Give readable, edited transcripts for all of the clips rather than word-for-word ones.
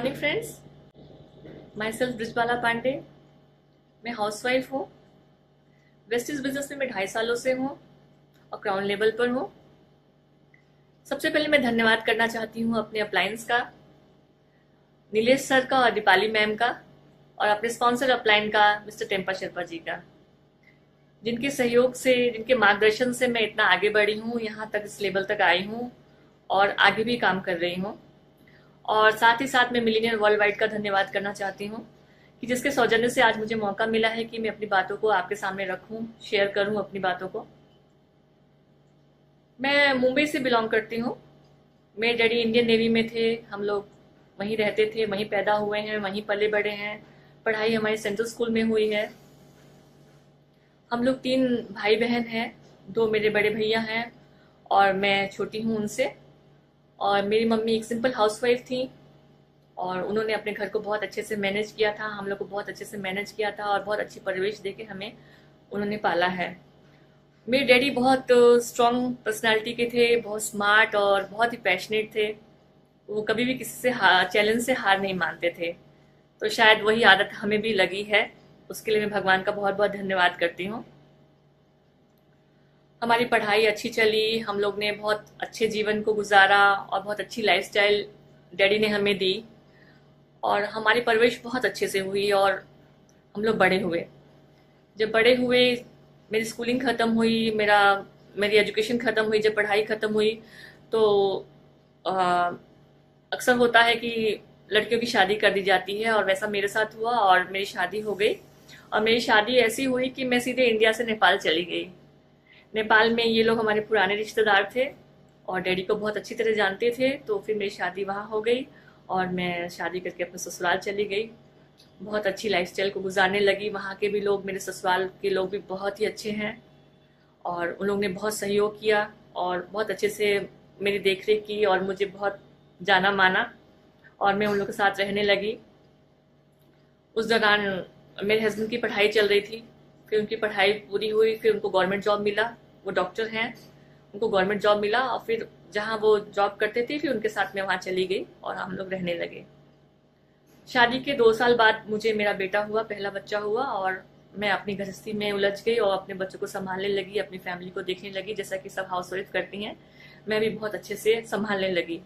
Morning friends, myself Brijbala Pandey. मैं housewife हूँ। Vestige business में मैं 2.5 सालों से हूँ और क्राउन लेवल पर हूँ। सबसे पहले मैं धन्यवाद करना चाहती हूँ अपने अप्लायंस का, नीलेश सर का और दीपाली मैम का, और अपने स्पॉन्सर अप्लायन का मिस्टर टेम्पा शेरपा जी का, जिनके सहयोग से, जिनके मार्गदर्शन से मैं इतना आगे बढ़ी हूँ, यहाँ तक इस लेवल तक आई हूँ और आगे भी काम कर रही हूँ। और साथ ही साथ मैं मिलीनियर वर्ल्ड वाइड का धन्यवाद करना चाहती हूँ कि जिसके सौजन्य से आज मुझे मौका मिला है कि मैं अपनी बातों को आपके सामने रखूं, शेयर करूं अपनी बातों को। मैं मुंबई से बिलोंग करती हूँ। मेरे डैडी इंडियन नेवी में थे, हम लोग वहीं रहते थे, वहीं पैदा हुए हैं, वहीं पले बड़े हैं। पढ़ाई हमारी सेंट्रल स्कूल में हुई है। हम लोग 3 भाई बहन हैं, 2 मेरे बड़े भैया हैं और मैं छोटी हूँ उनसे। और मेरी मम्मी एक सिंपल हाउसवाइफ थी और उन्होंने अपने घर को बहुत अच्छे से मैनेज किया था, हम लोग को बहुत अच्छे से मैनेज किया था और बहुत अच्छी परिवेश देके हमें उन्होंने पाला है। मेरे डैडी बहुत स्ट्रॉन्ग पर्सनालिटी के थे, बहुत स्मार्ट और बहुत ही पैशनेट थे। वो कभी भी किसी से चैलेंज से हार नहीं मानते थे। तो शायद वही आदत हमें भी लगी है। उसके लिए मैं भगवान का बहुत बहुत धन्यवाद करती हूँ। हमारी पढ़ाई अच्छी चली, हम लोग ने बहुत अच्छे जीवन को गुजारा और बहुत अच्छी लाइफस्टाइल डैडी ने हमें दी और हमारी परवरिश बहुत अच्छे से हुई और हम लोग बड़े हुए। जब बड़े हुए, मेरी स्कूलिंग ख़त्म हुई, मेरी एजुकेशन ख़त्म हुई, जब पढ़ाई ख़त्म हुई तो अक्सर होता है कि लड़कियों की शादी कर दी जाती है और वैसा मेरे साथ हुआ और मेरी शादी हो गई। और मेरी शादी ऐसी हुई कि मैं सीधे इंडिया से नेपाल चली गई। नेपाल में ये लोग हमारे पुराने रिश्तेदार थे और डैडी को बहुत अच्छी तरह जानते थे, तो फिर मेरी शादी वहाँ हो गई और मैं शादी करके अपने ससुराल चली गई। बहुत अच्छी लाइफस्टाइल को गुजारने लगी। वहाँ के भी लोग, मेरे ससुराल के लोग भी बहुत ही अच्छे हैं और उन लोगों ने बहुत सहयोग किया और बहुत अच्छे से मेरी देखरेख की और मुझे बहुत जाना माना और मैं उन लोगों के साथ रहने लगी। उस दौरान मेरे हस्बैंड की पढ़ाई चल रही थी, फिर उनकी पढ़ाई पूरी हुई, फिर उनको गवर्नमेंट जॉब मिला। वो डॉक्टर हैं, उनको गवर्नमेंट जॉब मिला और फिर जहाँ वो जॉब करते थे फिर उनके साथ में वहाँ चली गई और हम लोग रहने लगे। शादी के 2 साल बाद मुझे मेरा बेटा हुआ, पहला बच्चा हुआ और मैं अपनी गृहस्थी में उलझ गई और अपने बच्चों को संभालने लगी, अपनी फैमिली को देखने लगी, जैसा कि सब हाउसवाइफ करती हैं। मैं भी बहुत अच्छे से संभालने लगी,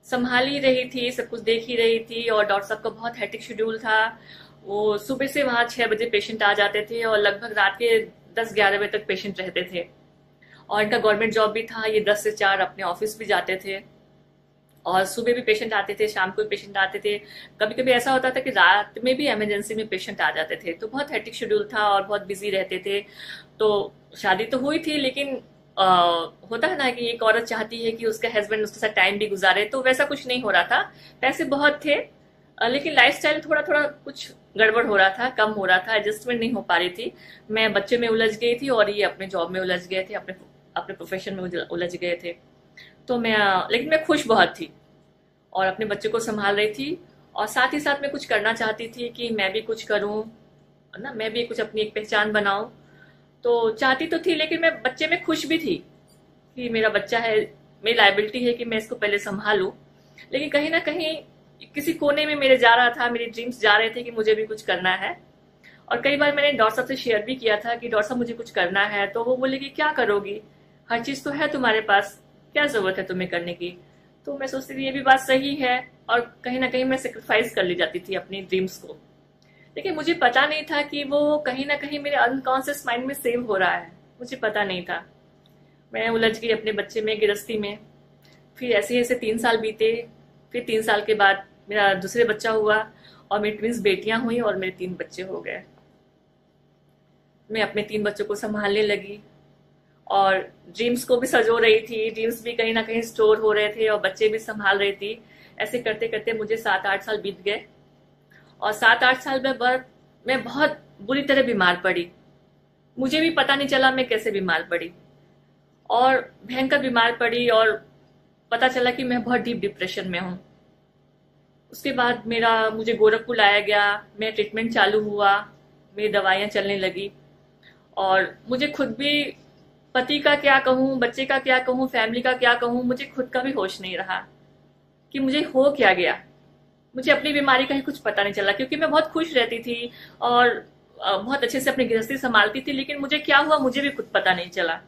संभाल ही रही थी, सब कुछ देख ही रही थी। और डॉक्टर साहब का बहुत हेक्टिक शेड्यूल था। वो सुबह से वहाँ 6 बजे पेशेंट आ जाते थे और लगभग रात के 10-11 बजे तक पेशेंट रहते थे। और इनका गवर्नमेंट जॉब भी था, ये 10 से 4 अपने ऑफिस भी जाते थे और सुबह भी पेशेंट आते थे, शाम को भी पेशेंट आते थे। कभी कभी ऐसा होता था कि रात में भी इमरजेंसी में पेशेंट आ जाते थे। तो बहुत हेक्टिक शेड्यूल था और बहुत बिजी रहते थे। तो शादी तो हुई थी, लेकिन होता है ना कि एक औरत चाहती है कि उसका हस्बैंड उसके साथ टाइम भी गुजारे, तो वैसा कुछ नहीं हो रहा था। पैसे बहुत थे लेकिन लाइफस्टाइल थोड़ा थोड़ा कुछ गड़बड़ हो रहा था, कम हो रहा था, एडजस्टमेंट नहीं हो पा रही थी। मैं बच्चे में उलझ गई थी और ये अपने जॉब में उलझ गए थे, अपने अपने प्रोफेशन में उलझ गए थे। तो लेकिन मैं खुश बहुत थी और अपने बच्चे को संभाल रही थी और साथ ही साथ मैं कुछ करना चाहती थी कि मैं भी कुछ करूं ना, मैं भी कुछ अपनी एक पहचान बनाऊं। तो चाहती तो थी, लेकिन मैं बच्चे में खुश भी थी कि मेरा बच्चा है, मेरी लायबिलिटी है कि मैं इसको पहले संभालूं। लेकिन कहीं ना कहीं किसी कोने में मेरे जा रहा था, मेरे ड्रीम्स जा रहे थे कि मुझे भी कुछ करना है। और कई बार मैंने डॉक्टर साहब से शेयर भी किया था कि डॉक्टर साहब मुझे कुछ करना है। तो वो बोले कि क्या करोगी, हर चीज तो है तुम्हारे पास, क्या जरूरत है तुम्हें करने की। तो मैं सोचती थी ये भी बात सही है और कहीं ना कहीं मैं सेक्रीफाइस कर ली जाती थी अपनी ड्रीम्स को। लेकिन मुझे पता नहीं था कि वो कहीं ना कहीं मेरे अनकॉन्शियस माइंड में सेव हो रहा है, मुझे पता नहीं था। मैं उलझ गई अपने बच्चे में, गृहस्थी में। फिर ऐसे ऐसे 3 साल बीते। फिर 3 साल के बाद मेरा दूसरे बच्चा हुआ और मेरी ट्विंस बेटियां हुई और मेरे 3 बच्चे हो गए। मैं अपने 3 बच्चों को संभालने लगी और ड्रीम्स को भी संजो रही थी, ड्रीम्स भी कहीं ना कहीं स्टोर हो रहे थे और बच्चे भी संभाल रही थी। ऐसे करते करते मुझे 7-8 साल बीत गए और 7-8 साल में बाद मैं बहुत बुरी तरह बीमार पड़ी। मुझे भी पता नहीं चला मैं कैसे बीमार पड़ी और भयंकर बीमार पड़ी और पता चला कि मैं बहुत डीप डिप्रेशन में हूँ। उसके बाद मुझे गोरखपुर लाया गया, मेरा ट्रीटमेंट चालू हुआ, मेरी दवाइयाँ चलने लगी और मुझे खुद भी पति का क्या कहूँ, बच्चे का क्या कहूँ, फैमिली का क्या कहूँ, मुझे खुद का भी होश नहीं रहा कि मुझे हो क्या गया। मुझे अपनी बीमारी का ही कुछ पता नहीं चला, क्योंकि मैं बहुत खुश रहती थी और बहुत अच्छे से अपनी गृहस्थी संभालती थी, लेकिन मुझे क्या हुआ मुझे भी खुद पता नहीं चला।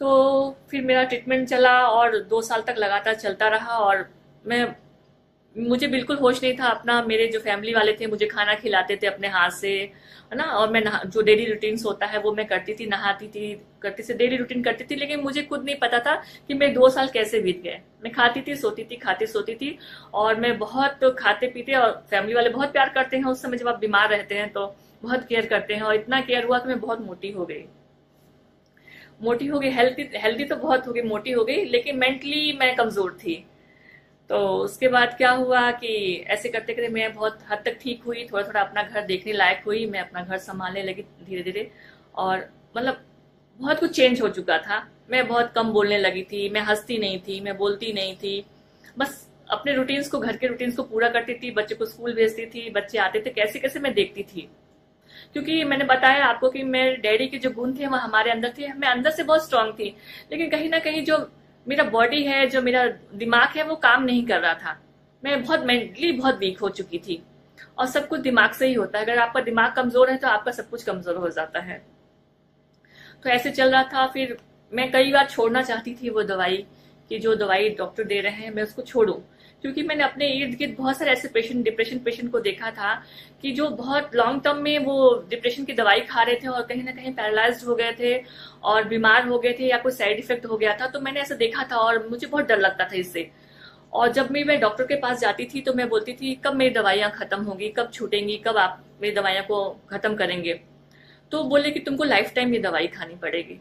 तो फिर मेरा ट्रीटमेंट चला और 2 साल तक लगातार चलता रहा, और मैं मुझे बिल्कुल होश नहीं था अपना। मेरे जो फैमिली वाले थे मुझे खाना खिलाते थे अपने हाथ से, है ना, और मैं जो डेली रूटीन्स होता है वो मैं करती थी, नहाती थी, करती से डेली रूटीन करती थी, लेकिन मुझे खुद नहीं पता था कि मेरे 2 साल कैसे बीत गए। मैं खाती थी, सोती थी, खाती सोती थी, और मैं बहुत खाते पीते, और फैमिली वाले बहुत प्यार करते हैं उस समय जब आप बीमार रहते हैं तो बहुत केयर करते हैं, और इतना केयर हुआ कि मैं बहुत मोटी हो गई। मोटी हो गई, हेल्दी हेल्दी तो बहुत हो गई, मोटी हो गई, लेकिन मेंटली मैं कमजोर थी। तो उसके बाद क्या हुआ कि ऐसे करते करते मैं बहुत हद तक ठीक हुई, थोड़ा थोड़ा अपना घर देखने लायक हुई, मैं अपना घर संभालने लगी धीरे धीरे। और मतलब बहुत कुछ चेंज हो चुका था। मैं बहुत कम बोलने लगी थी, मैं हंसती नहीं थी, मैं बोलती नहीं थी, बस अपने रूटीन्स को, घर के रूटीन्स को पूरा करती थी, बच्चे को स्कूल भेजती थी, बच्चे आते थे कैसे कैसे मैं देखती थी। क्योंकि मैंने बताया आपको कि मेरे डैडी के जो गुण थे वो हमारे अंदर थे, मैं अंदर से बहुत स्ट्रांग थी, लेकिन कहीं ना कहीं जो मेरा बॉडी है, जो मेरा दिमाग है, वो काम नहीं कर रहा था। मैं बहुत मेंटली बहुत वीक हो चुकी थी, और सब कुछ दिमाग से ही होता है। अगर आपका दिमाग कमजोर है तो आपका सब कुछ कमजोर हो जाता है। तो ऐसे चल रहा था। फिर मैं कई बार छोड़ना चाहती थी वो दवाई, कि जो दवाई डॉक्टर दे रहे हैं मैं उसको छोड़ूं, क्योंकि मैंने अपने इर्द गिर्द बहुत सारे ऐसे पेशेंट, डिप्रेशन पेशेंट को देखा था कि जो बहुत लॉन्ग टर्म में वो डिप्रेशन की दवाई खा रहे थे और कहीं ना कहीं पैरालाइज्ड हो गए थे और बीमार हो गए थे, या कोई साइड इफेक्ट हो गया था। तो मैंने ऐसा देखा था और मुझे बहुत डर लगता था इससे। और जब भी मैं डॉक्टर के पास जाती थी तो मैं बोलती थी कब मेरी दवाइयां खत्म होंगी, कब छूटेंगी, कब आप मेरी दवाइयां को खत्म करेंगे। तो बोले कि तुमको लाइफ टाइम ये दवाई खानी पड़ेगी।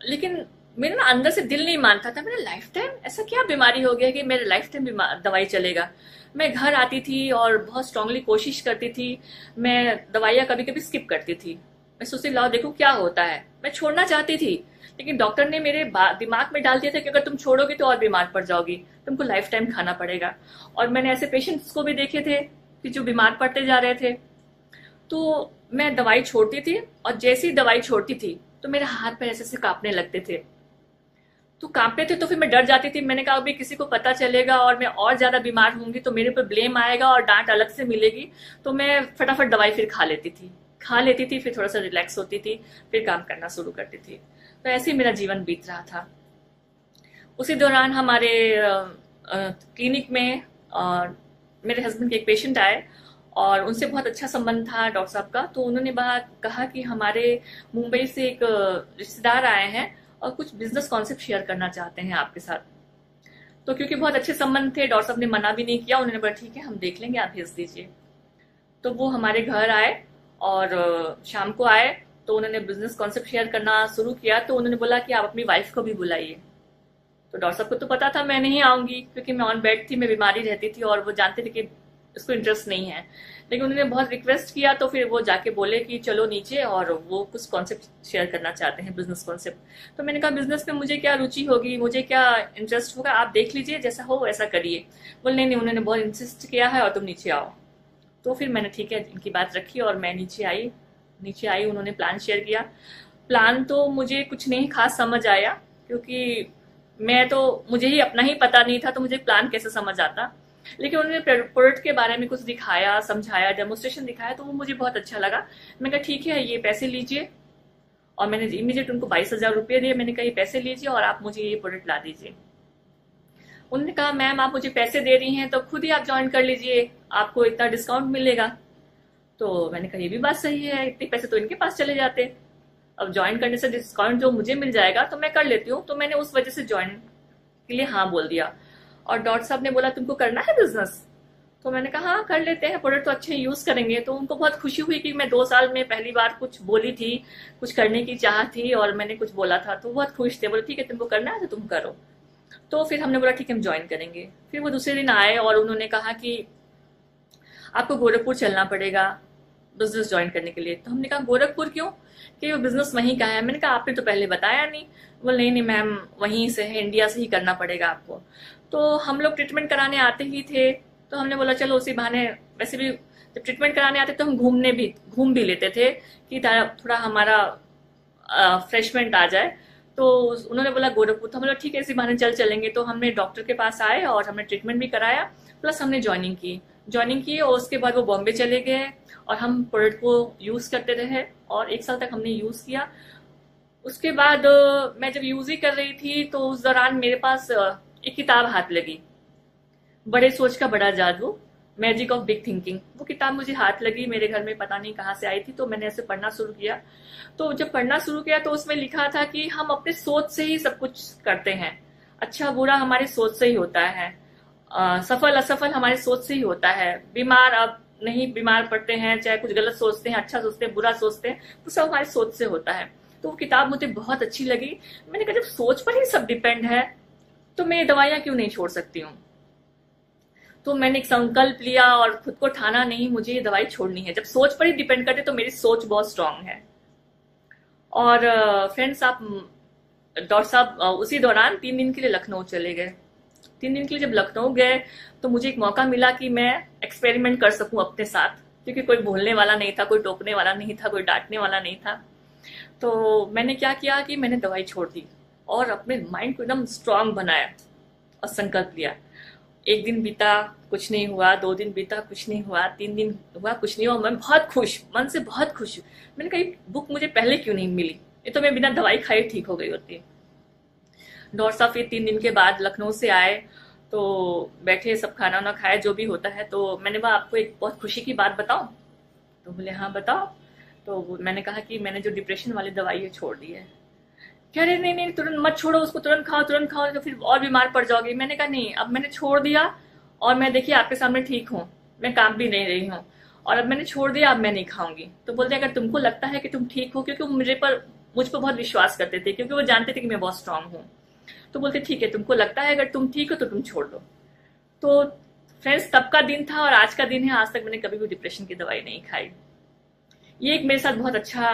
लेकिन मेरे ना अंदर से दिल नहीं मानता था। मेरा लाइफ टाइम ऐसा क्या बीमारी हो गया कि मेरे लाइफ टाइम दवाई चलेगा। मैं घर आती थी और बहुत स्ट्रांगली कोशिश करती थी, मैं दवाइयाँ कभी कभी स्किप करती थी। मैं सोचती लाओ देखो क्या होता है, मैं छोड़ना चाहती थी, लेकिन डॉक्टर ने मेरे दिमाग में डाल दिया था कि अगर तुम छोड़ोगी तो और बीमार पड़ जाओगी, तुमको लाइफ टाइम खाना पड़ेगा। और मैंने ऐसे पेशेंट्स को भी देखे थे कि जो बीमार पड़ते जा रहे थे। तो मैं दवाई छोड़ती थी, और जैसे ही दवाई छोड़ती थी तो मेरे हाथ पैर ऐसे ऐसे कांपने लगते थे। तो कांपते थे तो फिर मैं डर जाती थी। मैंने कहा अभी किसी को पता चलेगा और मैं और ज्यादा बीमार होंगी तो मेरे ऊपर ब्लेम आएगा और डांट अलग से मिलेगी। तो मैं फटाफट दवाई फिर खा लेती थी, फिर थोड़ा सा रिलैक्स होती थी, फिर काम करना शुरू करती थी। तो ऐसे ही मेरा जीवन बीत रहा था। उसी दौरान हमारे क्लिनिक में मेरे हस्बैंड के एक पेशेंट आए, और उनसे बहुत अच्छा संबंध था डॉक्टर साहब का। तो उन्होंने कहा कि हमारे मुंबई से एक रिश्तेदार आए हैं और कुछ बिजनेस कॉन्सेप्ट शेयर करना चाहते हैं आपके साथ। तो क्योंकि बहुत अच्छे संबंध थे, डॉक्टर साहब ने मना भी नहीं किया, उन्होंने बोला ठीक है हम देख लेंगे, आप भेज दीजिए। तो वो हमारे घर आए, और शाम को आए, तो उन्होंने बिजनेस कॉन्सेप्ट शेयर करना शुरू किया। तो उन्होंने बोला कि आप अपनी वाइफ को भी बुलाइए। तो डॉक्टर साहब को तो पता था मैं नहीं आऊंगी, क्योंकि मैं ऑन बेड थी, मैं बीमारी रहती थी, और वो जानते थे कि इसको इंटरेस्ट नहीं है। लेकिन उन्होंने बहुत रिक्वेस्ट किया, तो फिर वो जाके बोले कि चलो नीचे, और वो कुछ कॉन्सेप्ट शेयर करना चाहते हैं, बिजनेस कॉन्सेप्ट। तो मैंने कहा बिजनेस में मुझे क्या रुचि होगी, मुझे क्या इंटरेस्ट होगा, आप देख लीजिए, जैसा हो वैसा करिए। बोले नहीं नहीं, उन्होंने बहुत इंसिस्ट किया है और तुम नीचे आओ। तो फिर मैंने ठीक है इनकी बात रखी और मैं नीचे आई। उन्होंने प्लान शेयर किया। प्लान तो मुझे कुछ नहीं खास समझ आया, क्योंकि मुझे ही अपना ही पता नहीं था, तो मुझे प्लान कैसे समझ आता। लेकिन उन्होंने प्रोडक्ट के बारे में कुछ दिखाया, समझाया, डेमोस्ट्रेशन दिखाया, तो वो मुझे बहुत अच्छा लगा। मैंने कहा ठीक है ये पैसे लीजिए, और मैंने इमीडिएट उनको 22,000 रुपये दिए। मैंने कहा ये पैसे लीजिए और आप मुझे ये प्रोडक्ट ला दीजिए। उन्होंने कहा मैम आप मुझे पैसे दे रही हैं तो खुद ही आप ज्वाइन कर लीजिए, आपको इतना डिस्काउंट मिलेगा। तो मैंने कहा ये भी बात सही है, इतने पैसे तो इनके पास चले जाते, अब ज्वाइन करने से डिस्काउंट जो मुझे मिल जाएगा तो मैं कर लेती हूँ। तो मैंने उस वजह से ज्वाइन के लिए हाँ बोल दिया। और डॉक्टर साहब ने बोला तुमको करना है बिजनेस? तो मैंने कहा हाँ कर लेते हैं, प्रोडक्ट तो अच्छे यूज करेंगे। तो उनको बहुत खुशी हुई कि मैं 2 साल में पहली बार कुछ बोली थी, कुछ करने की चाह थी, और मैंने कुछ बोला था। तो बहुत खुश थे, बोले ठीक है तुमको करना है तो तुम करो। तो फिर हमने बोला ठीक है हम ज्वाइन करेंगे। फिर वो दूसरे दिन आए और उन्होंने कहा कि आपको गोरखपुर चलना पड़ेगा बिजनेस ज्वाइन करने के लिए। तो हमने कहा गोरखपुर क्यों, कि वो बिजनेस वहीं का है। मैंने कहा आपने तो पहले बताया नहीं। बोले नहीं नहीं मैम वहीं से है, इंडिया से ही करना पड़ेगा आपको। तो हम लोग ट्रीटमेंट कराने आते ही थे, तो हमने बोला चलो उसी बहाने, वैसे भी जब ट्रीटमेंट कराने आते तो हम घूम भी लेते थे कि थोड़ा हमारा फ्रेशमेंट आ जाए। तो उन्होंने बोला गोरखपुर, तो हम लोग ठीक है इसी बहाने चल चलेंगे। तो हमने डॉक्टर के पास आए और हमने ट्रीटमेंट भी कराया, प्लस हमने ज्वाइनिंग की और उसके बाद वो बॉम्बे चले गए और हम प्रोडक्ट को यूज करते रहे और 1 साल तक हमने यूज किया। उसके बाद मैं जब यूज ही कर रही थी तो उस दौरान मेरे पास एक किताब हाथ लगी, बड़े सोच का बड़ा जादू, मैजिक ऑफ बिग थिंकिंग। वो किताब मुझे हाथ लगी, मेरे घर में पता नहीं कहाँ से आई थी, तो मैंने ऐसे पढ़ना शुरू किया। तो जब पढ़ना शुरू किया तो उसमें लिखा था कि हम अपने सोच से ही सब कुछ करते हैं, अच्छा बुरा हमारी सोच से ही होता है, सफल असफल हमारी सोच से ही होता है, बीमार अब नहीं बीमार पड़ते हैं, चाहे कुछ गलत सोचते हैं, अच्छा सोचते हैं, बुरा सोचते हैं, तो सब हमारी सोच से होता है। तो वो किताब मुझे बहुत अच्छी लगी। मैंने कहा जब सोच पर ही सब डिपेंड है तो मैं ये दवाइयां क्यों नहीं छोड़ सकती हूँ। तो मैंने एक संकल्प लिया और खुद को ठाना नहीं मुझे ये दवाई छोड़नी है। जब सोच पर ही डिपेंड करते तो मेरी सोच बहुत स्ट्रांग है। और फ्रेंड्स आप डॉक्टर साहब उसी दौरान 3 दिन के लिए लखनऊ चले गए। 3 दिन के लिए जब लखनऊ गए तो मुझे एक मौका मिला कि मैं एक्सपेरिमेंट कर सकूं अपने साथ, क्योंकि कोई बोलने वाला नहीं था, कोई टोकने वाला नहीं था, कोई डांटने वाला नहीं था। तो मैंने क्या किया कि मैंने दवाई छोड़ दी और अपने माइंड को एकदम स्ट्रांग बनाया और संकल्प लिया। 1 दिन बीता कुछ नहीं हुआ, 2 दिन बीता कुछ नहीं हुआ, 3 दिन हुआ कुछ नहीं हुआ, मैं बहुत खुश, मन से बहुत खुश हूँ। मैंने कहा ये बुक मुझे पहले क्यों नहीं मिली, ये तो मैं बिना दवाई खाए ठीक हो गई होती। डॉक्टर साहब फिर 3 दिन के बाद लखनऊ से आए तो बैठे, सब खाना वाना खाए जो भी होता है। तो मैंने कहा आपको एक बहुत खुशी की बात बताऊं? तो बोले हाँ बताओ। तो मैंने कहा कि मैंने जो डिप्रेशन वाली दवाई है छोड़ दी है। कह रहे नहीं नहीं तुरंत मत छोड़ो उसको, तुरंत खाओ तो फिर और बीमार पड़ जाओगी। मैंने कहा नहीं, अब मैंने छोड़ दिया और मैं देखिए आपके सामने ठीक हूँ, मैं काम भी नहीं रही हूँ और अब मैंने छोड़ दिया, अब मैं नहीं खाऊंगी। तो बोलते अगर तुमको लगता है कि तुम ठीक हो, क्योंकि वो मुझ पर बहुत विश्वास करते थे, क्योंकि वो जानते थे कि मैं बहुत स्ट्रांग हूँ। तो बोलते ठीक है तुमको लगता है अगर तुम ठीक हो तो तुम छोड़ दो। तो फ्रेंड्स तब का दिन था और आज का दिन है, आज तक मैंने कभी भी डिप्रेशन की दवाई नहीं खाई। ये एक मेरे साथ बहुत अच्छा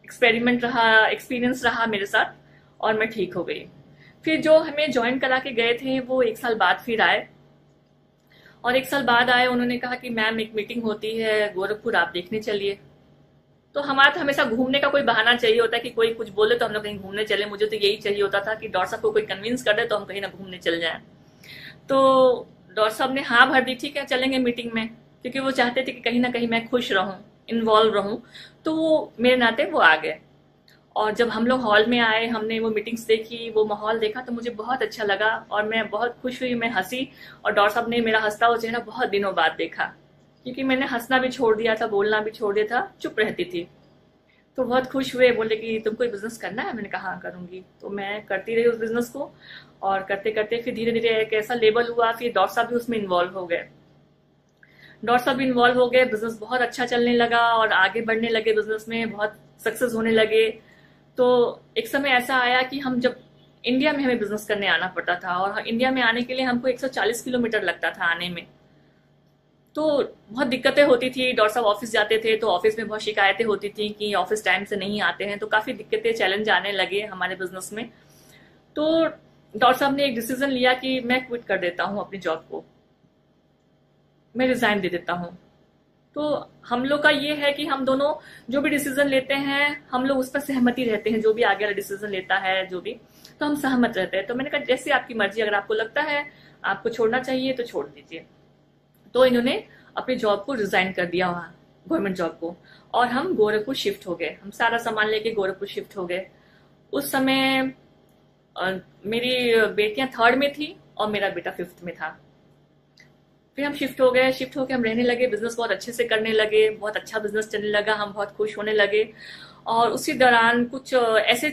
एक्सपीरियंस रहा मेरे साथ और मैं ठीक हो गई। फिर जो हमें ज्वाइन करा के गए थे वो 1 साल बाद फिर आए और 1 साल बाद आए, उन्होंने कहा कि मैम एक मीटिंग होती है गोरखपुर, आप देखने चलिए। तो हमारा तो हमेशा घूमने का कोई बहाना चाहिए होता है कि कोई कुछ बोले तो हम लोग कहीं घूमने चले। मुझे तो यही चाहिए होता था कि डॉक्टर साहब को कोई कन्विंस कर दे तो हम कहीं ना घूमने चल जाएं। तो डॉक्टर साहब ने हाँ भर दी, ठीक है चलेंगे मीटिंग में, क्योंकि वो चाहते थे कि कहीं ना कहीं मैं खुश रहूं, इन्वॉल्व रहूं। तो वो मेरे नाते वो आ गए और जब हम लोग हॉल में आए, हमने वो मीटिंग्स देखी, वो माहौल देखा तो मुझे बहुत अच्छा लगा और मैं बहुत खुश हुई, मैं हंसी। और डॉक्टर साहब ने मेरा हंसता हुआ चेहरा बहुत दिनों बाद देखा, क्योंकि मैंने हंसना भी छोड़ दिया था, बोलना भी छोड़ दिया था, चुप रहती थी। तो बहुत खुश हुए, बोले कि तुमको बिजनेस करना है? मैंने कहा हाँ करूंगी। तो मैं करती रही उस बिजनेस को और करते करते फिर धीरे धीरे एक ऐसा लेवल हुआ, फिर डॉक्टर साहब भी उसमें इन्वॉल्व हो गए। डॉक्टर साहब भी इन्वॉल्व हो गए, बिजनेस बहुत अच्छा चलने लगा और आगे बढ़ने लगे, बिजनेस में बहुत सक्सेस होने लगे। तो एक समय ऐसा आया कि हम जब इंडिया में हमें बिजनेस करने आना पड़ता था और इंडिया में आने के लिए हमको 140 किलोमीटर लगता था आने में। तो बहुत दिक्कतें होती थी। डॉक्टर साहब ऑफिस जाते थे तो ऑफिस में बहुत शिकायतें होती थी कि ऑफिस टाइम से नहीं आते हैं, तो काफी दिक्कतें चैलेंज आने लगे हमारे बिजनेस में। तो डॉक्टर साहब ने एक डिसीजन लिया कि मैं क्विट कर देता हूँ अपनी जॉब को, मैं रिजाइन दे देता हूँ। तो हम लोग का ये है कि हम दोनों जो भी डिसीजन लेते हैं हम लोग उस पर सहमति रहते हैं, जो भी आगे वाला डिसीजन लेता है जो भी, तो हम सहमत रहते हैं। तो मैंने कहा जैसे आपकी मर्जी, अगर आपको लगता है आपको छोड़ना चाहिए तो छोड़ दीजिए। तो इन्होंने अपनी जॉब को रिजाइन कर दिया, वहां गवर्नमेंट जॉब को, और हम गोरखपुर शिफ्ट हो गए। हम सारा सामान लेके गोरखपुर शिफ्ट हो गए। उस समय मेरी बेटियां 3rd में थी और मेरा बेटा 5th में था। फिर हम शिफ्ट हो गए, शिफ्ट होकर हम रहने लगे, बिजनेस बहुत अच्छे से करने लगे, बहुत अच्छा बिजनेस चलने लगा, हम बहुत खुश होने लगे। और उसी दौरान कुछ ऐसे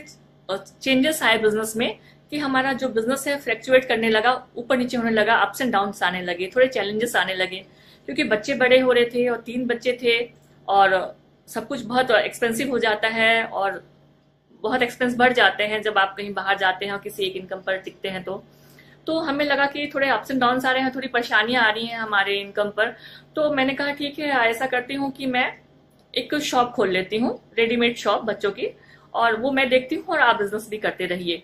चेंजेस आए बिजनेस में कि हमारा जो बिजनेस है फ्लक्चुएट करने लगा, ऊपर नीचे होने लगा, अप्स एंड डाउन्स आने लगे, थोड़े चैलेंजेस आने लगे, क्योंकि बच्चे बड़े हो रहे थे और 3 बच्चे थे और सब कुछ बहुत एक्सपेंसिव हो जाता है और बहुत एक्सपेंस बढ़ जाते हैं जब आप कहीं बाहर जाते हैं और किसी एक इनकम पर टिकते हैं। तो हमें लगा कि थोड़े अप्स एंड डाउन्स आ रहे हैं, थोड़ी परेशानियां आ रही हैं हमारे इनकम पर। तो मैंने कहा ठीक है ऐसा करती हूँ कि मैं एक शॉप खोल लेती हूँ, रेडीमेड शॉप बच्चों की, और वो मैं देखती हूँ और आप बिजनेस भी करते रहिए।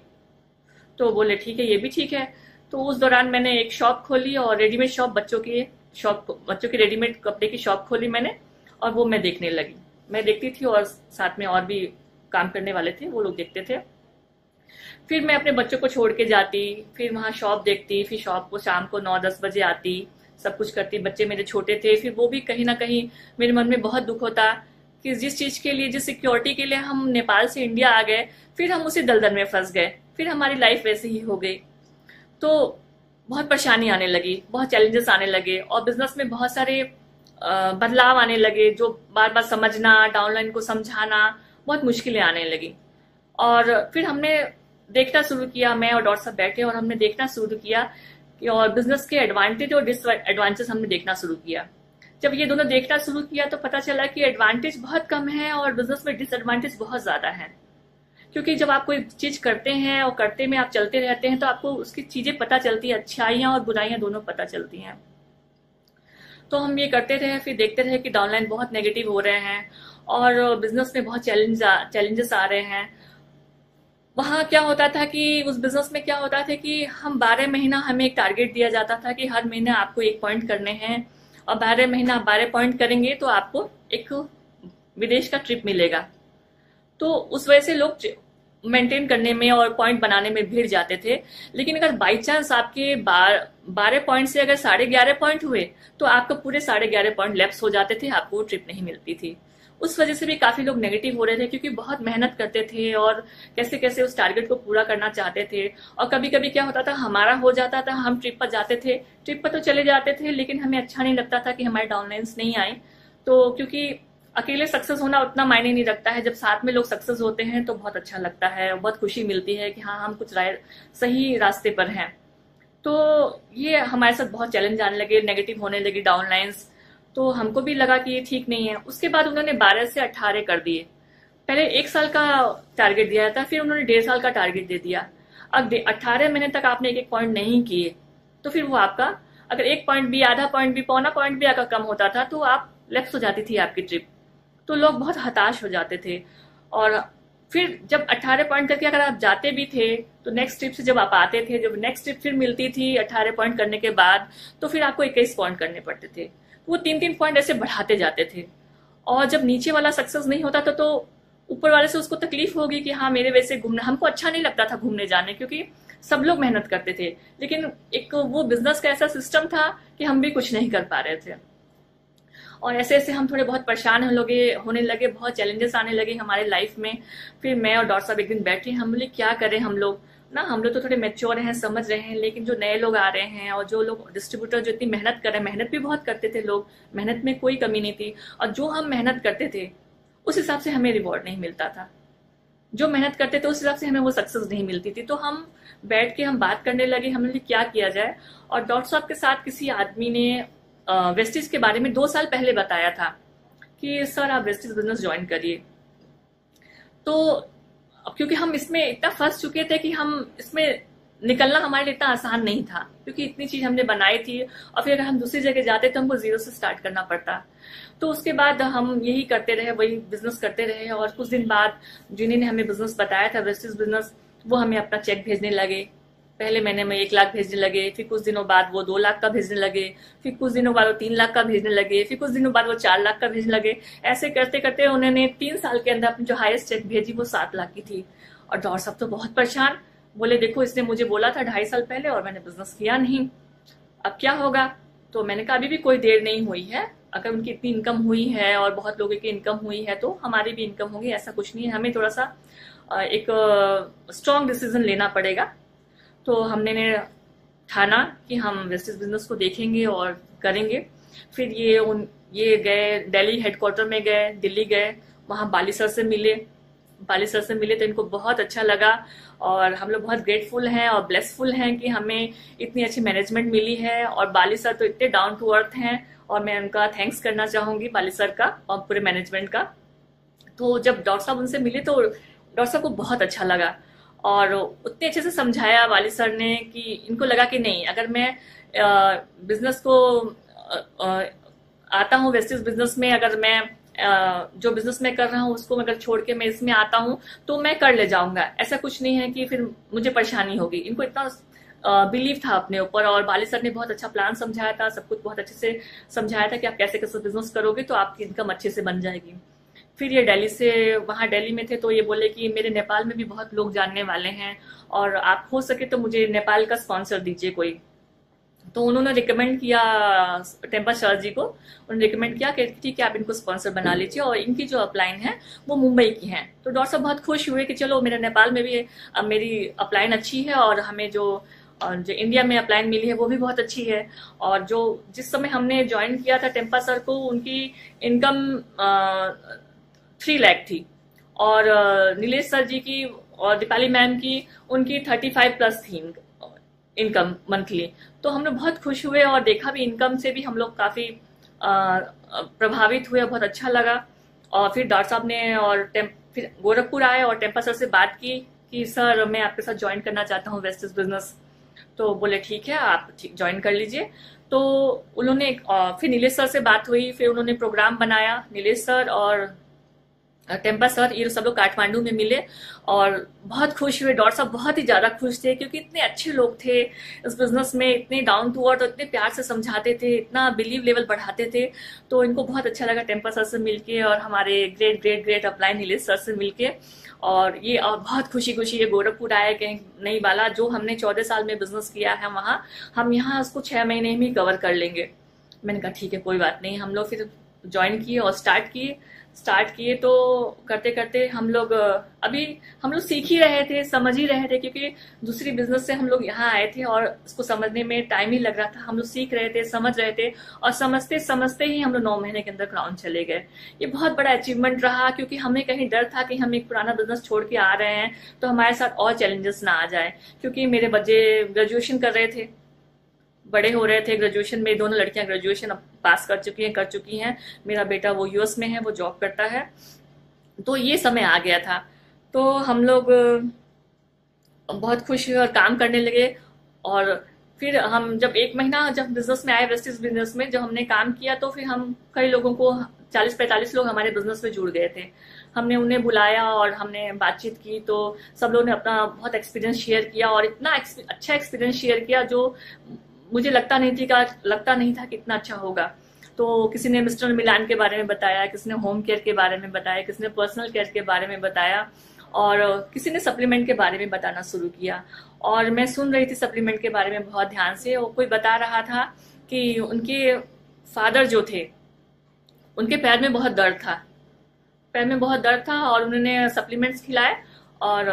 तो बोले ठीक है ये भी ठीक है। तो उस दौरान मैंने एक शॉप खोली और रेडीमेड शॉप, बच्चों की रेडीमेड कपड़े की शॉप खोली मैंने, और वो मैं देखने लगी। मैं देखती थी और साथ में और भी काम करने वाले थे, वो लोग देखते थे। फिर मैं अपने बच्चों को छोड़ के जाती, फिर वहां शॉप देखती, फिर शॉप को शाम को 9-10 बजे आती, सब कुछ करती। बच्चे मेरे छोटे थे, फिर वो भी कहीं ना कहीं मेरे मन में बहुत दुख होता कि जिस चीज के लिए, जिस सिक्योरिटी के लिए हम नेपाल से इंडिया आ गए, फिर हम उसी दलदल में फंस गए, फिर हमारी लाइफ वैसे ही हो गई। तो बहुत परेशानी आने लगी, बहुत चैलेंजेस आने लगे, और बिजनेस में बहुत सारे बदलाव आने लगे, जो बार बार समझना, डाउनलाइन को समझाना, बहुत मुश्किलें आने लगी। और फिर हमने देखना शुरू किया, मैं और डॉक्टर साहब बैठे और हमने देखना शुरू किया कि, और बिजनेस के एडवांटेज और डिसएडवांटेज हमने देखना शुरू किया। जब ये दोनों देखना शुरू किया तो पता चला कि एडवांटेज बहुत कम है और बिजनेस में डिसएडवांटेज बहुत ज्यादा है। क्योंकि जब आप कोई चीज करते हैं और करते में आप चलते रहते हैं तो आपको उसकी चीजें पता चलती है, अच्छाइयां और बुराइयां दोनों पता चलती हैं। तो हम ये करते रहे, फिर देखते रहे कि डाउनलाइन बहुत नेगेटिव हो रहे हैं और बिजनेस में बहुत चैलेंजेस आ रहे हैं। वहां क्या होता था कि उस बिजनेस में क्या होता था कि हम 12 महीना, हमें एक टारगेट दिया जाता था कि हर महीने आपको 1 पॉइंट करने हैं, और 12 महीना आप 12 पॉइंट करेंगे तो आपको एक विदेश का ट्रिप मिलेगा। तो उस वजह से लोग मेंटेन करने में और पॉइंट बनाने में भीड़ जाते थे। लेकिन अगर बाई चांस आपके 12 पॉइंट से अगर 11.5 पॉइंट हुए तो आपको पूरे 11.5 पॉइंट लैप्स हो जाते थे, आपको ट्रिप नहीं मिलती थी। उस वजह से भी काफी लोग नेगेटिव हो रहे थे, क्योंकि बहुत मेहनत करते थे और कैसे कैसे उस टारगेट को पूरा करना चाहते थे। और कभी कभी क्या होता था, हमारा हो जाता था, हम ट्रिप पर जाते थे, ट्रिप पर तो चले जाते थे, लेकिन हमें अच्छा नहीं लगता था कि हमारे डाउनलाइंस नहीं आए। तो क्योंकि अकेले सक्सेस होना उतना मायने नहीं रखता है, जब साथ में लोग सक्सेस होते हैं तो बहुत अच्छा लगता है, बहुत खुशी मिलती है कि हाँ, हम कुछ सही रास्ते पर हैं। तो ये हमारे साथ बहुत चैलेंज आने लगे, नेगेटिव होने लगी डाउनलाइंस। तो हमको भी लगा कि ये ठीक नहीं है। उसके बाद उन्होंने 12 से 18 कर दिए। पहले 1 साल का टारगेट दिया था, फिर उन्होंने 1.5 साल का टारगेट दे दिया। अब 18 महीने तक आपने एक पॉइंट नहीं किए तो फिर वो आपका, अगर 1 पॉइंट भी, आधा पॉइंट भी, पौना पॉइंट भी अगर कम होता था तो आप लेफ्ट हो जाती थी आपकी ट्रिप। तो लोग बहुत हताश हो जाते थे। और फिर जब 18 पॉइंट करके अगर आप जाते भी थे तो नेक्स्ट ट्रिप से जब आप आते थे, जब नेक्स्ट ट्रिप फिर मिलती थी 18 पॉइंट करने के बाद, तो फिर आपको 21 पॉइंट करने पड़ते थे। वो 3-3 पॉइंट ऐसे बढ़ाते जाते थे। और जब नीचे वाला सक्सेस नहीं होता था तो ऊपर वाले से उसको तकलीफ होगी कि हाँ, मेरे वैसे घूमना, हमको अच्छा नहीं लगता था घूमने जाने, क्योंकि सब लोग मेहनत करते थे, लेकिन एक वो बिजनेस का ऐसा सिस्टम था कि हम भी कुछ नहीं कर पा रहे थे। और ऐसे ऐसे हम थोड़े बहुत परेशान होने लगे, बहुत चैलेंजेस आने लगे हमारे लाइफ में। फिर मैं और डॉक्टर साहब एक दिन बैठे, हम बोले क्या करें, हम लोग तो थोड़े मैच्योर हैं, समझ रहे हैं, लेकिन जो नए लोग आ रहे हैं और जो लोग डिस्ट्रीब्यूटर जो इतनी मेहनत कर रहे हैं, मेहनत भी बहुत करते थे लोग, मेहनत में कोई कमी नहीं थी, और जो हम मेहनत करते थे उस हिसाब से हमें रिवॉर्ड नहीं मिलता था। जो मेहनत करते थे उस हिसाब से हमें वो सक्सेस नहीं मिलती थी। तो हम बैठ के हम बात करने लगे, हमने क्या किया जाए। और डॉक्टर साहब के साथ किसी आदमी ने वेस्टिज के बारे में 2 साल पहले बताया था कि सर आप वेस्टिज बिजनेस ज्वाइन करिए। तो अब क्योंकि हम इसमें इतना फंस चुके थे कि हम इसमें निकलना हमारे लिए इतना आसान नहीं था, क्योंकि इतनी चीज हमने बनाई थी, और फिर अगर हम दूसरी जगह जाते तो हमको जीरो से स्टार्ट करना पड़ता। तो उसके बाद हम यही करते रहे, वही बिजनेस करते रहे। और कुछ दिन बाद जिन्होंने हमें बिजनेस बताया था, वेस्टिज बिजनेस, वो हमें अपना चेक भेजने लगे। पहले महीने में 1 लाख भेजने लगे, फिर कुछ दिनों बाद वो 2 लाख का भेजने लगे, फिर कुछ दिनों बाद वो 3 लाख का भेजने लगे, फिर कुछ दिनों बाद वो 4 लाख का भेजने लगे। ऐसे करते करते उन्होंने 3 साल के अंदर अपनी जो हाईएस्ट चेक भेजी वो 7 लाख की थी। और डॉक्टर साहब तो बहुत परेशान, बोले देखो इसने मुझे बोला था 2.5 साल पहले और मैंने बिजनेस किया नहीं, अब क्या होगा। तो मैंने कहा अभी भी कोई देर नहीं हुई है, अगर उनकी इतनी इनकम हुई है और बहुत लोगों की इनकम हुई है तो हमारी भी इनकम होगी, ऐसा कुछ नहीं है, हमें थोड़ा सा एक स्ट्रॉन्ग डिसीजन लेना पड़ेगा। तो हमने ठाना कि हम वेस्टिज बिजनेस को देखेंगे और करेंगे। फिर ये गए दिल्ली हेडक्वार्टर में, गए दिल्ली गए, वहां बाली सर से मिले तो इनको बहुत अच्छा लगा। और हम लोग बहुत ग्रेटफुल हैं और ब्लेसफुल हैं कि हमें इतनी अच्छी मैनेजमेंट मिली है। और बाली सर तो इतने डाउन टू अर्थ हैं, और मैं उनका थैंक्स करना चाहूंगी बाली सर का और पूरे मैनेजमेंट का। तो जब डॉक्टर साहब उनसे मिले तो डॉक्टर साहब को बहुत अच्छा लगा, और उतने अच्छे से समझाया वाली सर ने कि इनको लगा कि नहीं, अगर मैं बिजनेस को आता हूँ, वेस्टिज बिजनेस में अगर मैं जो बिजनेस में कर रहा हूँ उसको अगर छोड़ के मैं इसमें आता हूँ तो मैं कर ले जाऊंगा, ऐसा कुछ नहीं है कि फिर मुझे परेशानी होगी। इनको इतना बिलीव था अपने ऊपर, और बाली सर ने बहुत अच्छा प्लान समझाया था, सब कुछ बहुत अच्छे से समझाया था कि आप कैसे कैसे बिजनेस करोगे तो आपकी इनकम अच्छे से बन जाएगी। फिर ये दिल्ली से, वहाँ दिल्ली में थे तो ये बोले कि मेरे नेपाल में भी बहुत लोग जानने वाले हैं और आप हो सके तो मुझे नेपाल का स्पॉन्सर दीजिए कोई। तो उन्होंने रिकमेंड किया, टेम्पा सर जी को उन्होंने रिकमेंड किया कि ठीक है आप इनको स्पॉन्सर बना लीजिए, और इनकी जो अपलाइन है वो मुंबई की हैं। तो डॉक्टर साहब बहुत खुश हुए कि चलो मेरे नेपाल में भी मेरी अपलाइन अच्छी है और हमें जो इंडिया में अपलाइन मिली है वो भी बहुत अच्छी है। और जो जिस समय हमने ज्वाइन किया था टेम्पा सर को, उनकी इनकम 3 लाख थी, और नीलेश सर जी की और दीपाली मैम की उनकी 35 प्लस थी इनकम मंथली। तो हम लोग बहुत खुश हुए और देखा भी इनकम से भी हम लोग काफी प्रभावित हुए, बहुत अच्छा लगा। और फिर डॉक्टर साहब ने फिर गोरखपुर आए और टेम्पा सर से बात की कि सर मैं आपके साथ ज्वाइन करना चाहता हूँ वेस्टिज बिजनेस। तो बोले ठीक है आप ज्वाइन कर लीजिए। तो उन्होंने फिर नीलेश सर से बात हुई, फिर उन्होंने प्रोग्राम बनाया। नीलेश सर और टेम्पा सर ये सब लोग काठमांडू में मिले और बहुत खुश हुए। डॉक्टर साहब बहुत ही ज्यादा खुश थे क्योंकि इतने अच्छे लोग थे इस बिजनेस में, इतने डाउन टू अर्थ और इतने प्यार से समझाते थे, इतना बिलीव लेवल बढ़ाते थे। तो इनको बहुत अच्छा लगा टेम्पा सर से मिलके और हमारे great great great upline Nilesh sir से मिलके। और ये और बहुत खुशी खुशी ये गोरखपुर आए, कहीं नहीं वाला जो हमने 14 साल में बिजनेस किया है वहां हम यहाँ उसको 6 महीने में कवर कर लेंगे। मैंने कहा ठीक है कोई बात नहीं। हम लोग फिर ज्वाइन किए और स्टार्ट किए। तो करते करते हम लोग अभी हम लोग सीख ही रहे थे, समझ ही रहे थे, क्योंकि दूसरी बिजनेस से हम लोग यहाँ आए थे और इसको समझने में टाइम ही लग रहा था। हम लोग सीख रहे थे, समझ रहे थे, और समझते समझते ही हम लोग 9 महीने के अंदर क्राउन चले गए। ये बहुत बड़ा अचीवमेंट रहा, क्योंकि हमें कहीं डर था कि हम एक पुराना बिजनेस छोड़ के आ रहे हैं तो हमारे साथ और चैलेंजेस ना आ जाए। क्योंकि मेरे बच्चे ग्रेजुएशन कर रहे थे, बड़े हो रहे थे ग्रेजुएशन में। दोनों लड़कियां ग्रेजुएशन पास कर चुकी हैं। मेरा बेटा वो यूएस में है, वो जॉब करता है। तो ये समय आ गया था। तो हम लोग बहुत खुश हुए और काम करने लगे। और फिर हम जब 1 महीना जब बिजनेस में आए, वेस्टिज बिजनेस में जब हमने काम किया, तो फिर हम कई लोगों को 40-45 लोग हमारे बिजनेस में जुड़ गए थे। हमने उन्हें बुलाया और हमने बातचीत की। तो सब लोगों ने अपना बहुत एक्सपीरियंस शेयर किया और इतना अच्छा एक्सपीरियंस शेयर किया जो मुझे लगता नहीं था कि इतना अच्छा होगा। तो किसी ने मिस्टर मिलान के बारे में बताया, किसी ने होम केयर के बारे में बताया, किसी ने पर्सनल केयर के बारे में बताया, और किसी ने सप्लीमेंट के बारे में बताना शुरू किया। और मैं सुन रही थी सप्लीमेंट के बारे में बहुत ध्यान से। और कोई बता रहा था कि उनके फादर जो थे उनके पैर में बहुत दर्द था और उन्होंने सप्लीमेंट्स खिलाए और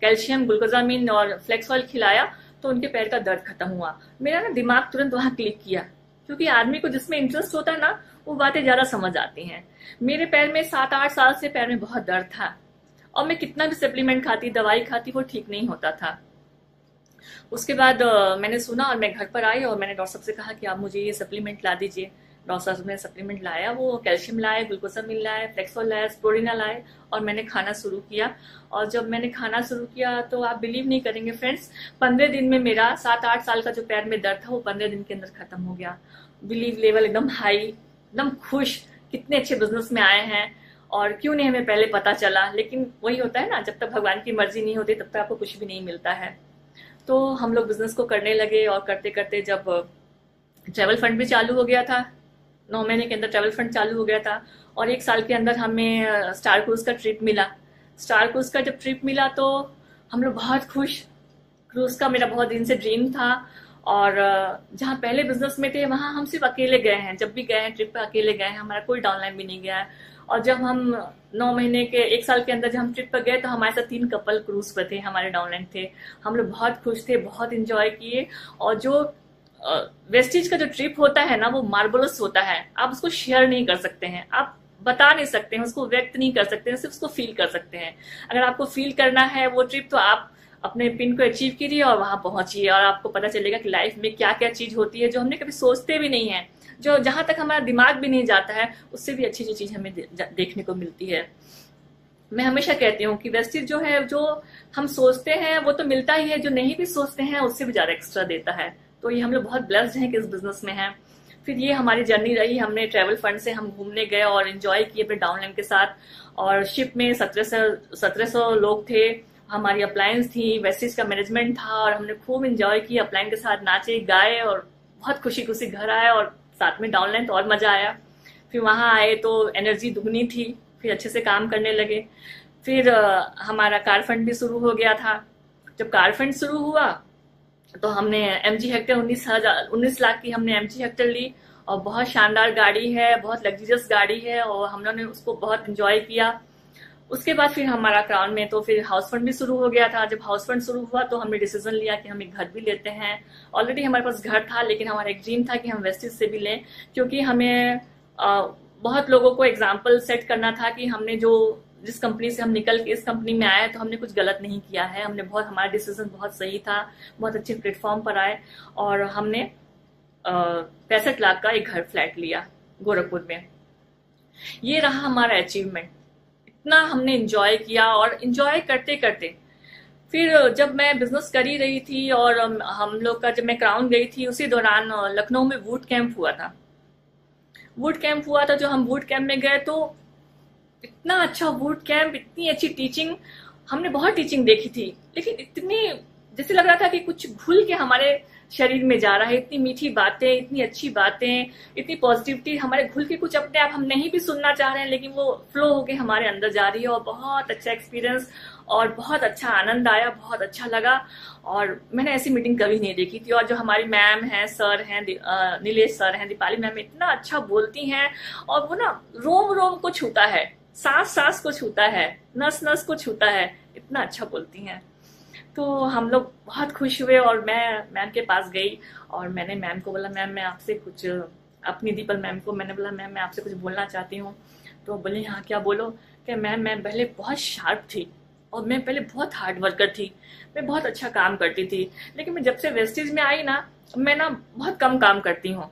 कैल्शियम, ग्लूकोजामिन और फ्लेक्स ऑयल खिलाया, तो उनके पैर का दर्द खत्म हुआ। मेरा ना दिमाग तुरंत वहां क्लिक किया, क्योंकि आदमी को जिसमें इंटरेस्ट होता है ना वो बातें ज्यादा समझ आती हैं। मेरे पैर में 7-8 साल से पैर में बहुत दर्द था और मैं कितना भी सप्लीमेंट खाती, दवाई खाती, वो ठीक नहीं होता था। उसके बाद मैंने सुना और मैं घर पर आई और मैंने डॉक्टर साहब से कहा कि आप मुझे ये सप्लीमेंट ला दीजिए। डॉक्टर साहब ने सप्लीमेंट लाया, वो कैल्शियम लाए, ग्लूकोसामिन लाए, फ्लेक्सोल लाए, स्पोरिना लाए, और मैंने खाना शुरू किया। और जब मैंने खाना शुरू किया तो आप बिलीव नहीं करेंगे फ्रेंड्स, 15 दिन में मेरा 7-8 साल का जो पैर में दर्द था वो 15 दिन के अंदर खत्म हो गया। बिलीव लेवल एकदम हाई, एकदम खुश, कितने अच्छे बिजनेस में आए हैं और क्यों नहीं हमें पहले पता चला। लेकिन वही होता है ना, जब तक भगवान की मर्जी नहीं होती तब तक आपको कुछ भी नहीं मिलता है। तो हम लोग बिजनेस को करने लगे और करते करते जब ट्रेवल फंड भी चालू हो गया था, 9 महीने के अंदर ट्रेवल फंड चालू हो गया था, और 1 साल के अंदर हमें स्टार क्रूज का ट्रिप मिला। स्टार क्रूज का जब ट्रिप मिला तो हम लोग बहुत खुश। क्रूज का मेरा बहुत दिन से ड्रीम था, और जहाँ पहले बिजनेस में थे वहां हम सिर्फ अकेले गए हैं, जब भी गए हैं ट्रिप पे अकेले गए हैं, हमारा कोई डाउनलाइन भी नहीं गया है। और जब हम 9 महीने के 1 साल के अंदर जब हम ट्रिप पर गए तो हमारे साथ 3 कपल क्रूज पे थे, हमारे डाउनलाइन थे। हम लोग बहुत खुश थे, बहुत इंजॉय किए। और जो वेस्टिज का जो ट्रिप होता है ना वो मार्वलस होता है। आप उसको शेयर नहीं कर सकते हैं, आप बता नहीं सकते हैं, उसको व्यक्त नहीं कर सकते हैं, सिर्फ उसको फील कर सकते हैं। अगर आपको फील करना है वो ट्रिप, तो आप अपने पिन को अचीव कीजिए और वहां पहुंचिए, और आपको पता चलेगा कि लाइफ में क्या क्या चीज होती है जो हमने कभी सोचते भी नहीं है, जो जहां तक हमारा दिमाग भी नहीं जाता है, उससे भी अच्छी चीज हमें देखने को मिलती है। मैं हमेशा कहती हूँ कि वेस्टिज जो है, जो हम सोचते हैं वो तो मिलता ही है, जो नहीं भी सोचते हैं उससे भी ज्यादा एक्स्ट्रा देता है। तो ये हम लोग बहुत ब्लेस्ड हैं कि इस बिजनेस में हैं। फिर ये हमारी जर्नी रही, हमने ट्रैवल फंड से हम घूमने गए और एंजॉय किए अपने डाउनलाइन के साथ। और शिप में 1700 लोग थे, हमारी अप्लायंस थी, वेस्टिज का मैनेजमेंट था, और हमने खूब एंजॉय किया, अप्लायंस के साथ नाचे गाए और बहुत खुशी खुशी घर आए, और साथ में डाउनलाइन तो और मजा आया। फिर वहां आए तो एनर्जी दुगनी थी, फिर अच्छे से काम करने लगे। फिर हमारा कार फंड भी शुरू हो गया था। जब कार फंड शुरू हुआ तो हमने एमजी हेक्टर 19 लाख की हमने एमजी हेक्टर ली, और बहुत शानदार गाड़ी है, बहुत लग्जरियस गाड़ी है, और हम लोगों ने उसको बहुत एंजॉय किया। उसके बाद फिर हमारा क्राउन में तो फिर हाउस फंड भी शुरू हो गया था। जब हाउस फंड शुरू हुआ तो हमने डिसीजन लिया कि हम एक घर भी लेते हैं। ऑलरेडी हमारे पास घर था, लेकिन हमारा एक ड्रीम था कि हम वेस्टिज से भी लें, क्योंकि हमें बहुत लोगों को एग्जाम्पल सेट करना था कि हमने जिस कंपनी से हम निकल के इस कंपनी में आए तो हमने कुछ गलत नहीं किया है। हमारा डिसीजन बहुत सही था, बहुत अच्छे प्लेटफॉर्म पर आए, और हमने 65 लाख का एक घर फ्लैट लिया गोरखपुर में। ये रहा हमारा अचीवमेंट। इतना हमने एंजॉय किया, और एंजॉय करते करते फिर जब मैं बिजनेस कर ही रही थी, और हम लोग का जब मैं क्राउन गई थी उसी दौरान लखनऊ में बूट कैंप हुआ था। जो हम बूट कैंप में गए तो इतना अच्छा बूट कैंप, इतनी अच्छी टीचिंग। हमने बहुत टीचिंग देखी थी, लेकिन इतनी जैसे लग रहा था कि कुछ घुल के हमारे शरीर में जा रहा है। इतनी मीठी बातें, इतनी अच्छी बातें, इतनी पॉजिटिविटी हमारे घुल के कुछ अपने आप हम नहीं भी सुनना चाह रहे हैं, लेकिन वो फ्लो होके हमारे अंदर जा रही है। और बहुत अच्छा एक्सपीरियंस, और बहुत अच्छा आनंद आया, बहुत अच्छा लगा। और मैंने ऐसी मीटिंग कभी नहीं देखी थी। और जो हमारी मैम हैं, सर हैं, नीलेश सर हैं, दीपाली मैम इतना अच्छा बोलती हैं, और वो ना रोम रोम को छूता है, सांस सांस को छूता है, नस नस को छूता है, इतना अच्छा बोलती हैं। तो हम लोग बहुत खुश हुए, और मैं मैम के पास गई और मैंने मैम को बोला, मैम मैं आपसे कुछ, अपनी दीपल मैम को मैंने बोला, मैम मैं आपसे कुछ बोलना चाहती हूँ। तो बोली हाँ क्या बोलो। कि मैम मैं पहले बहुत शार्प थी, और मैं पहले बहुत हार्ड वर्कर थी, मैं बहुत अच्छा काम करती थी, लेकिन मैं जब से वेस्टेज में आई ना, मैं ना बहुत कम काम करती हूँ।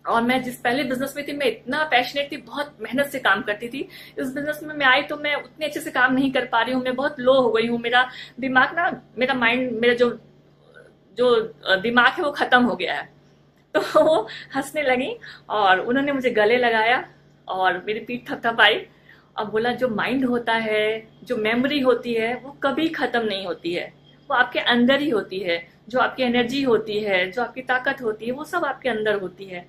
और मैं जिस पहले बिजनेस में थी मैं इतना पैशनेट थी, बहुत मेहनत से काम करती थी। इस बिजनेस में मैं आई तो मैं उतने अच्छे से काम नहीं कर पा रही हूँ, मैं बहुत लो हो गई हूँ। मेरा दिमाग ना, मेरा माइंड, मेरा जो जो दिमाग है वो खत्म हो गया है। तो वो हंसने लगी, और उन्होंने मुझे गले लगाया और मेरी पीठ थपथपाई, और बोला जो माइंड होता है, जो मेमोरी होती है, वो कभी खत्म नहीं होती है, वो आपके अंदर ही होती है। जो आपकी एनर्जी होती है, जो आपकी ताकत होती है, वो सब आपके अंदर होती है।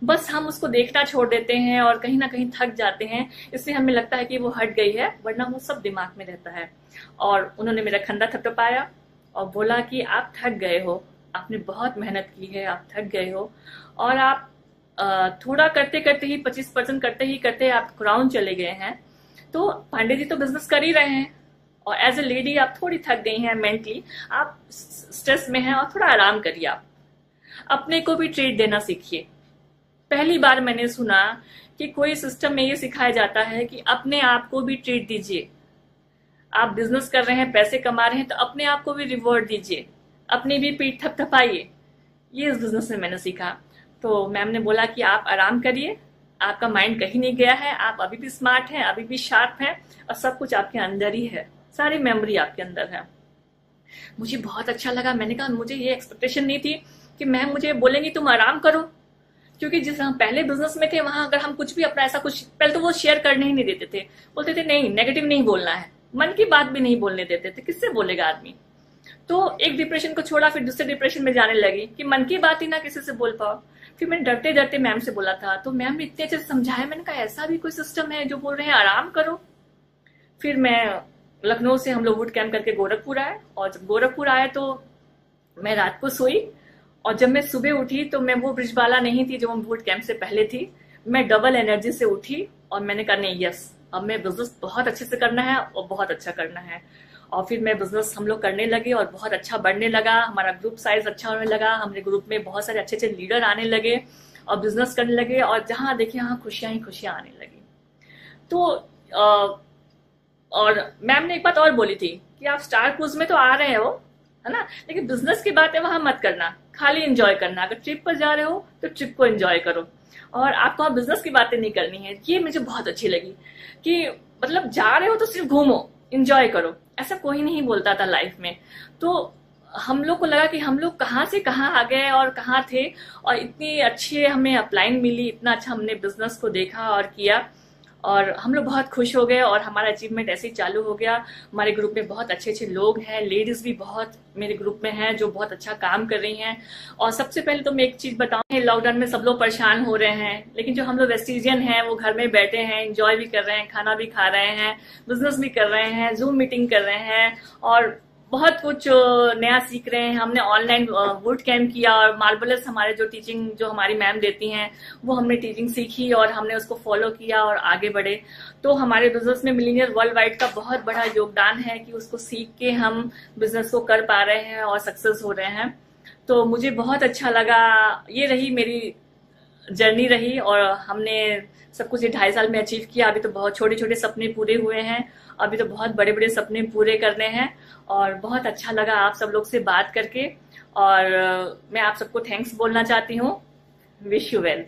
बस हम उसको देखना छोड़ देते हैं और कहीं ना कहीं थक जाते हैं, इसलिए हमें लगता है कि वो हट गई है, वरना वो सब दिमाग में रहता है। और उन्होंने मेरा कंधा थपथपाया और बोला कि आप थक गए हो, आपने बहुत मेहनत की है, आप थक गए हो, और आप थोड़ा करते करते ही 25% करते आप क्राउन चले गए हैं। तो पांडे जी तो बिजनेस कर ही रहे हैं, और एज ए लेडी आप थोड़ी थक गई हैं मेंटली, आप स्ट्रेस में हैं, और थोड़ा आराम करिए। आप अपने को भी ट्रीट देना सीखिए। पहली बार मैंने सुना कि कोई सिस्टम में ये सिखाया जाता है कि अपने आप को भी ट्रीट दीजिए। आप बिजनेस कर रहे हैं, पैसे कमा रहे हैं, तो अपने आप को भी रिवॉर्ड दीजिए, अपनी भी पीठ थपथपाइए। ये इस बिजनेस में मैंने सीखा। तो मैम ने बोला कि आप आराम करिए, आपका माइंड कहीं नहीं गया है, आप अभी भी स्मार्ट हैं, अभी भी शार्प हैं, और सब कुछ आपके अंदर ही है, सारी मेमोरी आपके अंदर है। मुझे बहुत अच्छा लगा। मैंने कहा मुझे ये एक्सपेक्टेशन नहीं थी कि मैम मुझे बोलेंगी तुम आराम करो, क्योंकि जिस हम पहले बिजनेस में थे वहां अगर हम कुछ भी अपना ऐसा कुछ, पहले तो वो शेयर करने ही नहीं देते थे, बोलते थे नहीं नेगेटिव नहीं बोलना है, मन की बात भी नहीं बोलने देते थे, किससे बोलेगा आदमी। तो एक डिप्रेशन को छोड़ा, फिर दूसरे डिप्रेशन में जाने लगी कि मन की बात ही ना किसी से बोल पाओ। फिर मैंने डरते डरते मैम से बोला था, तो मैम ने इतने अच्छे से समझाया, मैंने कहा ऐसा भी कोई सिस्टम है जो बोल रहे हैं आराम करो। फिर मैं लखनऊ से हम लोग बूट कैंप करके गोरखपुर आए, और जब गोरखपुर आए तो मैं रात को सोई, और जब मैं सुबह उठी तो मैं वो ब्रिजबाला नहीं थी जो हम बूट कैंप से पहले थी। मैं डबल एनर्जी से उठी, और मैंने कहा नहीं यस, अब मैं बिजनेस बहुत अच्छे से करना है, और बहुत अच्छा करना है। और फिर मैं बिजनेस हम लोग करने लगे, और बहुत अच्छा बढ़ने लगा, हमारा ग्रुप साइज अच्छा होने लगा, हमारे ग्रुप में बहुत सारे अच्छे अच्छे लीडर आने लगे, और बिजनेस करने लगे, और जहां देखिए वहां खुशियां ही खुशियां आने लगी। तो और मैम ने एक बात और बोली थी कि आप स्टार क्रूज में तो आ रहे हो, है ना, लेकिन बिजनेस की बातें वहां मत करना, खाली एंजॉय करना। अगर ट्रिप पर जा रहे हो तो ट्रिप को एंजॉय करो, और आपको वहां बिजनेस की बातें नहीं करनी है। ये मुझे बहुत अच्छी लगी कि मतलब जा रहे हो तो सिर्फ घूमो, एंजॉय करो, ऐसा कोई नहीं बोलता था लाइफ में। तो हम लोग को लगा कि हम लोग कहाँ से कहाँ आ गए और कहाँ थे, और इतनी अच्छी हमें अपलाइन मिली, इतना अच्छा हमने बिजनेस को देखा और किया। और हम लोग बहुत खुश हो गए और हमारा अचीवमेंट ऐसे ही चालू हो गया। हमारे ग्रुप में बहुत अच्छे अच्छे लोग हैं, लेडीज भी बहुत मेरे ग्रुप में हैं जो बहुत अच्छा काम कर रही हैं। और सबसे पहले तो मैं एक चीज बताऊं, लॉकडाउन में सब लोग परेशान हो रहे हैं, लेकिन जो हम लोग वेस्टिजियन हैं वो घर में बैठे हैं, एंजॉय भी कर रहे हैं, खाना भी खा रहे हैं, बिजनेस भी कर रहे हैं, जूम मीटिंग कर रहे हैं और बहुत कुछ नया सीख रहे हैं। हमने ऑनलाइन बूट कैंप किया और मार्वलस हमारे जो टीचिंग जो हमारी मैम देती हैं वो हमने टीचिंग सीखी और हमने उसको फॉलो किया और आगे बढ़े। तो हमारे बिजनेस में मिलीनियर वर्ल्ड वाइड का बहुत बड़ा योगदान है कि उसको सीख के हम बिजनेस को कर पा रहे हैं और सक्सेस हो रहे हैं। तो मुझे बहुत अच्छा लगा। ये रही मेरी जर्नी रही और हमने सब कुछ ये 2.5 साल में अचीव किया। अभी तो बहुत छोटे छोटे सपने पूरे हुए हैं, अभी तो बहुत बड़े बड़े सपने पूरे करने हैं। और बहुत अच्छा लगा आप सब लोग से बात करके और मैं आप सबको थैंक्स बोलना चाहती हूँ। Wish you well.